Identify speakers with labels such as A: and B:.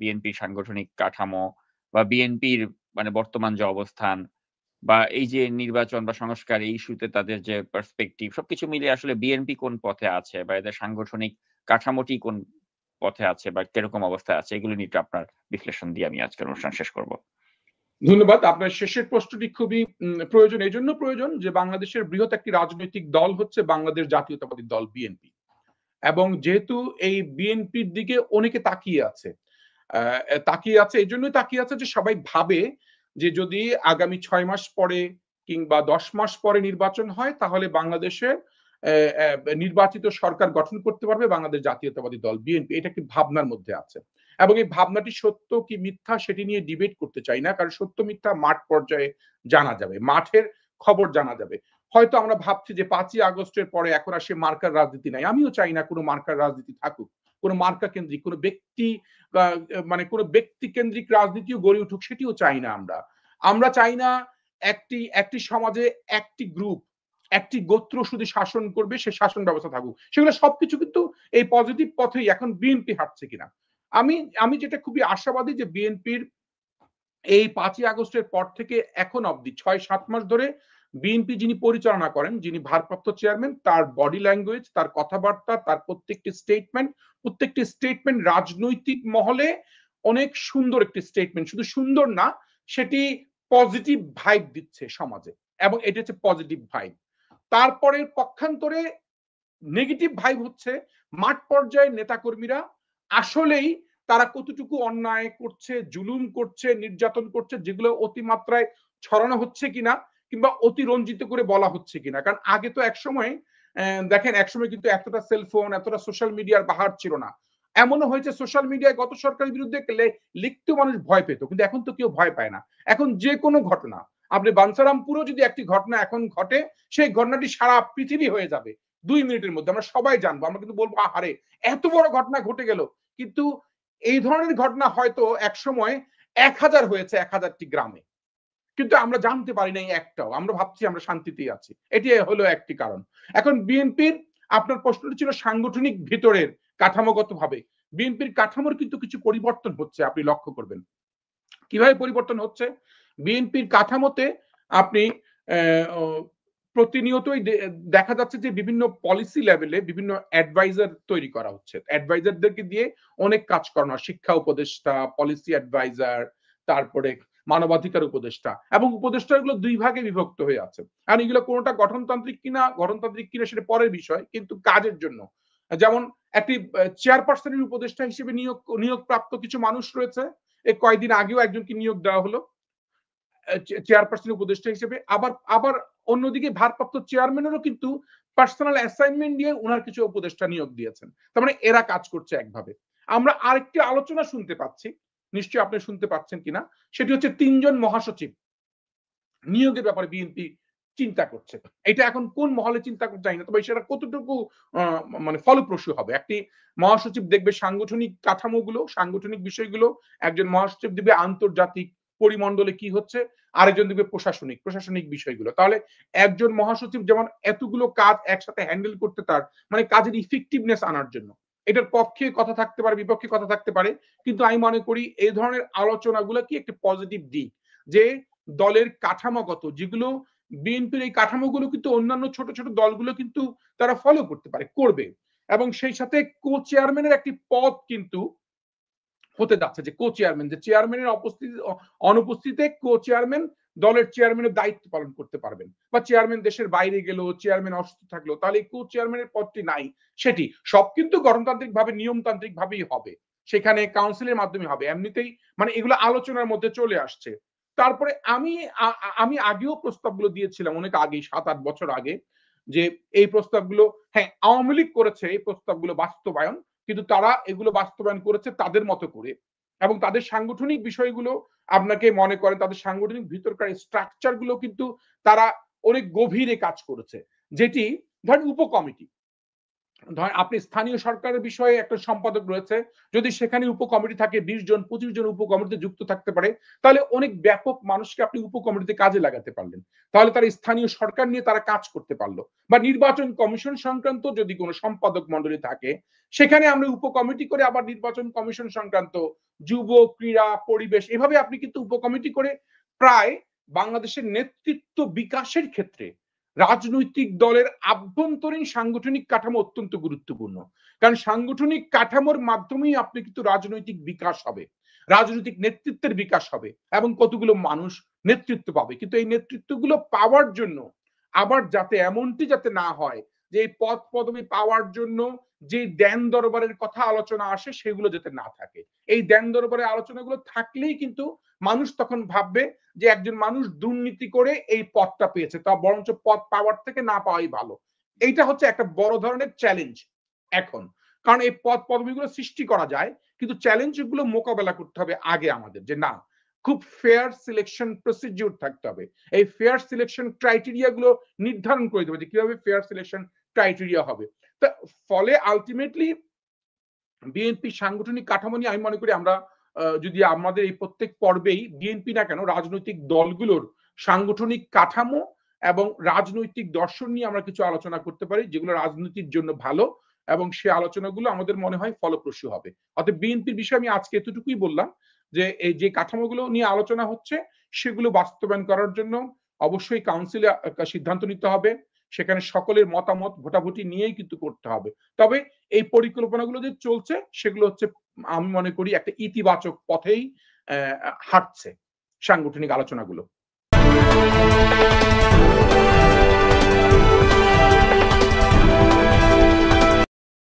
A: বিএনপির সাংগঠনিক কাঠামো বা বিএনপির মানে বর্তমান যে অবস্থান বা এই যে নির্বাচন বা সংস্কার এই ইস্যুতে তাদের যে পার্সপেক্টিভ সবকিছু মিলিয়ে আসলে বিএনপি কোন পথে আছে বা এদের সাংগঠনিক কাঠামোটি কোন পথে আছে বা কিরকম অবস্থায় আছে এগুলো নিয়ে একটু আপনার বিশ্লেষণ দিয়ে আমি আজকের অনুষ্ঠান শেষ করব।
B: ধন্যবাদ। আপনার শেষের প্রশ্নটি খুবই প্রয়োজন, এই জন্য প্রয়োজন যে বাংলাদেশের বৃহৎ একটি রাজনৈতিক দল হচ্ছে বাংলাদেশ জাতীয়তাবাদী দল বিএনপি, এবং যেহেতু এই বিএনপির দিকে অনেকে তাকিয়ে আছে এই জন্যই তাকিয়ে আছে যে সবাই ভাবে যে যদি আগামী 6 মাস পরে কিংবা 10 মাস পরে নির্বাচন হয় তাহলে বাংলাদেশে নির্বাচিত সরকার গঠন করতে পারবে বাংলাদেশ জাতীয়তাবাদী দল বিএনপি। এটা একটি ভাবনার মধ্যে আছে, এবং এই ভাবনাটি সত্য কি মিথ্যা সেটি নিয়ে ডিবেট করতে চাই না, কারণ সত্য মিথ্যা মাঠ পর্যায়ে জানা যাবে, মাঠের খবর জানা যাবে। হয়তো আমরা ভাবছি যে 5ই আগস্টের পরে এখন আর সে মার্কার রাজনীতি নাই, আমিও চাই না কোনো মার্কার রাজনীতি থাকুক, কোনো মার্কা কেন্দ্রিক কোনো ব্যক্তি মানে কোনো ব্যক্তি কেন্দ্রিক রাজনীতিও গড়ে উঠুক, সেটিও চাই না। আমরা চাই না একটি সমাজে একটি গ্রুপ একটি গোত্র শুধু শাসন করবে, সে শাসন ব্যবস্থা থাকুক, সেগুলো সবকিছু কিন্তু এই পজিটিভ পথেই এখন বিএনপি হাঁটছে কিনা। আমি যেটা খুবই আশাবাদী যে বিএনপির এই 5ই আগস্টের পর থেকে এখন অবধি 6-7 মাস ধরে বিএনপি যিনি পরিচালনা করেন, যিনি ভারপ্রাপ্ত চেয়ারম্যান, তার বডি ল্যাঙ্গুয়েজ, তার কথাবার্তা, তার প্রত্যেকটি স্টেটমেন্ট রাজনৈতিক মহলে অনেক সুন্দর একটি স্টেটমেন্ট, শুধু সুন্দর না, সেটি পজিটিভ ভাইব দিচ্ছে সমাজে, এবং এটা হচ্ছে পজিটিভ ভাইব। তারপরে পক্ষান্তরে নেগেটিভ ভাইব হচ্ছে মাঠ পর্যায়ের নেতাকর্মীরা আসলেই তারা কতটুকু অন্যায় করছে, জুলুম করছে, নির্যাতন করছে, যেগুলো অতিমাত্রায় ছড়ানো হচ্ছে কিনা কিংবা অতিরঞ্জিত করে বলা হচ্ছে কিনা। কারণ আগে তো একসময় দেখেন, একসময় কিন্তু এতটা সেলফোন, এতটা সোশ্যাল মিডিয়ার বাহার ছিল না। এমনও হয়েছে সোশ্যাল মিডিয়ায় গত সরকারের বিরুদ্ধে লিখতেও মানুষ ভয় পেত, কিন্তু এখন তো কেউ ভয় পায় না। এখন যে কোনো ঘটনা, আপনি বাঞ্ছারামপুরও যদি একটি ঘটনা এখন ঘটে, সেই ঘটনাটি সারা পৃথিবী হয়ে যাবে 2 মিনিটের মধ্যে, আমরা সবাই জানবো, আমরা কিন্তু বলবো আহারে এত বড় ঘটনা ঘটে গেল। কিন্তু এই ধরনের ঘটনা হয়তো এক সময় 1000 হয়েছে 1000টি গ্রামে, কিন্তু আমরা জানতে পারি নাই একটাও, আমরা ভাবছি আমরা শান্তিতেই আছি। এটি হলো একটি কারণ। এখন বিএনপির, আপনার প্রশ্নটি ছিল সাংগঠনিক ভিতরের কাঠামোগত ভাবে বিএনপির কাঠামোর কিন্তু কিছু পরিবর্তন হচ্ছে, আপনি লক্ষ্য করবেন। কিভাবে পরিবর্তন হচ্ছে? বিএনপির কাঠামোতে আপনি প্রতিনিয়তই দেখা যাচ্ছে যে বিভিন্ন পলিসি লেভেলে বিভিন্ন অ্যাডভাইজার তৈরি করা হচ্ছে, অ্যাডভাইজারদেরকে দিয়ে অনেক কাজ করানো, শিক্ষা উপদেষ্টা, পলিসি অ্যাডভাইজার, তারপরে মানবাধিকার উপদেষ্টা, এবং উপদেষ্টাগুলো 2 ভাগে বিভক্ত হয়ে আছে। আর এগুলো কোনোটা গঠনতান্ত্রিক কিনা সেটা পরের বিষয়, কিন্তু কাজের জন্য। যেমন একটি চেয়ারপারসনের উপদেষ্টা হিসেবে নিয়োগপ্রাপ্ত কিছু মানুষ রয়েছে, এই কয়েকদিন আগেও একজনকে নিয়োগ দেওয়া হলো চেয়ারপারসন উপদেষ্টা হিসেবে। আবার অন্যদিকে ভারপ্রাপ্ত চেয়ারম্যানেরও কিন্তু পার্সোনাল অ্যাসাইনমেন্ট দিয়ে ওনার কিছু উপদেষ্টা নিয়োগ দিয়েছেন, তার মানে এরা কাজ করছে একভাবে। আমরা আরেকটি আলোচনা শুনতে পাচ্ছি, নিশ্চয়ই আপনি শুনতে পাচ্ছেন কিনা, সেটি হচ্ছে 3 জন মহাসচিব নিয়োগের ব্যাপারে বিএনপি চিন্তা করছে। এটা এখন কোন মহলে চিন্তা করতে চাই না, তবে সেটা কতটুকু মানে ফলপ্রসূ হবে। একটি মহাসচিব দেখবে সাংগঠনিক কাঠামোগুলো, সাংগঠনিক বিষয়গুলো, একজন মহাসচিব দেখবে আন্তর্জাতিক পরিমণ্ডলে কি হচ্ছে, আরেকজন দেখবে প্রশাসনিক বিষয়গুলো। তাহলে একজন মহাসচিব যেমন এতগুলো কাজ একসাথে হ্যান্ডেল করতে, তার মানে কাজের ইফেক্টিভনেস আনার জন্য, এটার পক্ষে কথা থাকতে পারে, বিপক্ষে কথা থাকতে পারে, কিন্তু আমি মনে করি এই ধরনের আলোচনাগুলো কি একটি পজিটিভ দিক, যে দলের কাঠামোগত যেগুলো বিএনপির এই কাঠামোগুলো কিন্তু অন্যান্য ছোট ছোট দলগুলো কিন্তু তারা ফলো করতে পারে, করবে, এবং সেই সাথে কো চেয়ারম্যানের একটি পদ কিন্তু হতে যাচ্ছে, যে কো চেয়ারম্যান, যে চেয়ারম্যানের অনুপস্থিতিতে কো চেয়ারম্যান দলের চেয়ারম্যানের দায়িত্ব পালন করতে পারবেন, বা চেয়ারম্যান দেশের বাইরে গেল, চেয়ারম্যান অসুস্থ থাকলো, তাহলে কো চেয়ারম্যানের পদটি নাই, সেটি সব কিন্তু গণতান্ত্রিক ভাবে নিয়মতান্ত্রিক ভাবেই হবে, সেখানে কাউন্সিলের মাধ্যমে হবে, এমনিতেই মানে এগুলো আলোচনার মধ্যে চলে আসছে। তারপরে আমি আগেও প্রস্তাবগুলো দিয়েছিলাম, অনেক আগে, 7-8 বছর আগে, যে এই প্রস্তাবগুলো, হ্যাঁ আওয়ামী লীগ করেছে এই প্রস্তাবগুলো বাস্তবায়ন, কিন্তু তারা এগুলো বাস্তবায়ন করেছে তাদের মতো করে, এবং তাদের সাংগঠনিক বিষয়গুলো আপনাকে মনে করেন তাদের সাংগঠনিক ভিতরকার স্ট্রাকচার গুলো কিন্তু তারা অনেক গভীরে কাজ করেছে, যেটি ধরেন উপকমিটি, ধরেন আপনি স্থানীয় সরকারের বিষয়ে একটা সম্পাদক রয়েছে। যদি সেখানে উপকমিটি থাকে ২০ জন ২৫ জন উপকমিটিতে যুক্ত থাকতে পারে, তাহলে অনেক ব্যাপক মানুষকে আপনি উপকমিটিতে কাজে লাগাতে পারলেন। তাহলে তারা স্থানীয় সরকার নিয়ে তারা কাজ করতে পারল। বা নির্বাচন কমিশন সংক্রান্ত যদি কোনো সম্পাদক মন্ডলী থাকে, সেখানে আমরা উপকমিটি করে আবার নির্বাচন কমিশন সংক্রান্ত যুব, ক্রীড়া, পরিবেশ এভাবে আপনি কিন্তু উপকমিটি করে প্রায় বাংলাদেশের নেতৃত্ব বিকাশের ক্ষেত্রে রাজনৈতিক দলের আভ্যন্তরীণ সাংগঠনিক কাঠামো অত্যন্ত গুরুত্বপূর্ণ। কারণ সাংগঠনিক কাঠামোর মাধ্যমেই আপনি কিন্তু রাজনৈতিক বিকাশ হবে। রাজনৈতিক নেতৃত্বের বিকাশ হবে এবং কতগুলো মানুষ নেতৃত্ব পাবে। কিন্তু এই নেতৃত্বগুলো পাওয়ার জন্য আবার যাতে এমনটি যাতে না হয় যে এই পদ পদবি পাওয়ার জন্য যে দেন দরবারের কথা আলোচনা আসে সেগুলো যাতে না থাকে। এই দেন দরবারের আলোচনাগুলো থাকলেই কিন্তু মানুষ তখন ভাববে যে একজন মানুষ দুর্নীতি করে এই পদটা পেয়েছে, তা বরঞ্চ পদ পাওয়ার থেকে না পাওয়াই ভালো। এইটা হচ্ছে একটা বড় ধরনের চ্যালেঞ্জ এখন। কারণ এই পদ পদবিগুলো সৃষ্টি করা যায়, কিন্তু চ্যালেঞ্জ গুলো মোকাবেলা করতে হবে আগে আমাদের যে না, খুব ফেয়ার সিলেকশন প্রসিডিউর থাকতে হবে। এই ফেয়ার সিলেকশন ক্রাইটেরিয়া গুলো নির্ধারণ করে দেবে যে কিভাবে ফেয়ার সিলেকশন ক্রাইটেরিয়া হবে। তা ফলে আলটিমেটলি বিএনপি সাংগঠনিক কাঠামো নিয়ে আমি মনে করি আমরা যদি আমাদের এই প্রত্যেক পর্বেই বিএনপি না কেন রাজনৈতিক দলগুলোর সাংগঠনিক কাঠামো এবং রাজনৈতিক দর্শন নিয়ে আমরা কিছু আলোচনা করতে পারি যেগুলো রাজনীতির জন্য ভালো এবং সে আলোচনাগুলো আমাদের মনে হয় ফলপ্রসূ হবে। অতএব বিএনপির বিষয়ে আমি আজকে এতটুকুই বললাম যে এই যে কাঠামোগুলো নিয়ে আলোচনা হচ্ছে সেগুলো বাস্তবায়ন করার জন্য অবশ্যই কাউন্সিলে সিদ্ধান্ত নিতে হবে। সেখানে সকলের মতামত ভোটাভুটি নিয়েই কিন্তু করতে হবে। তবে এই পরিকল্পনাগুলো যে চলছে সেগুলো হচ্ছে আমি মনে করি একটা ইতিবাচক পথেই হাঁটছে সাংগঠনিক আলোচনাগুলো।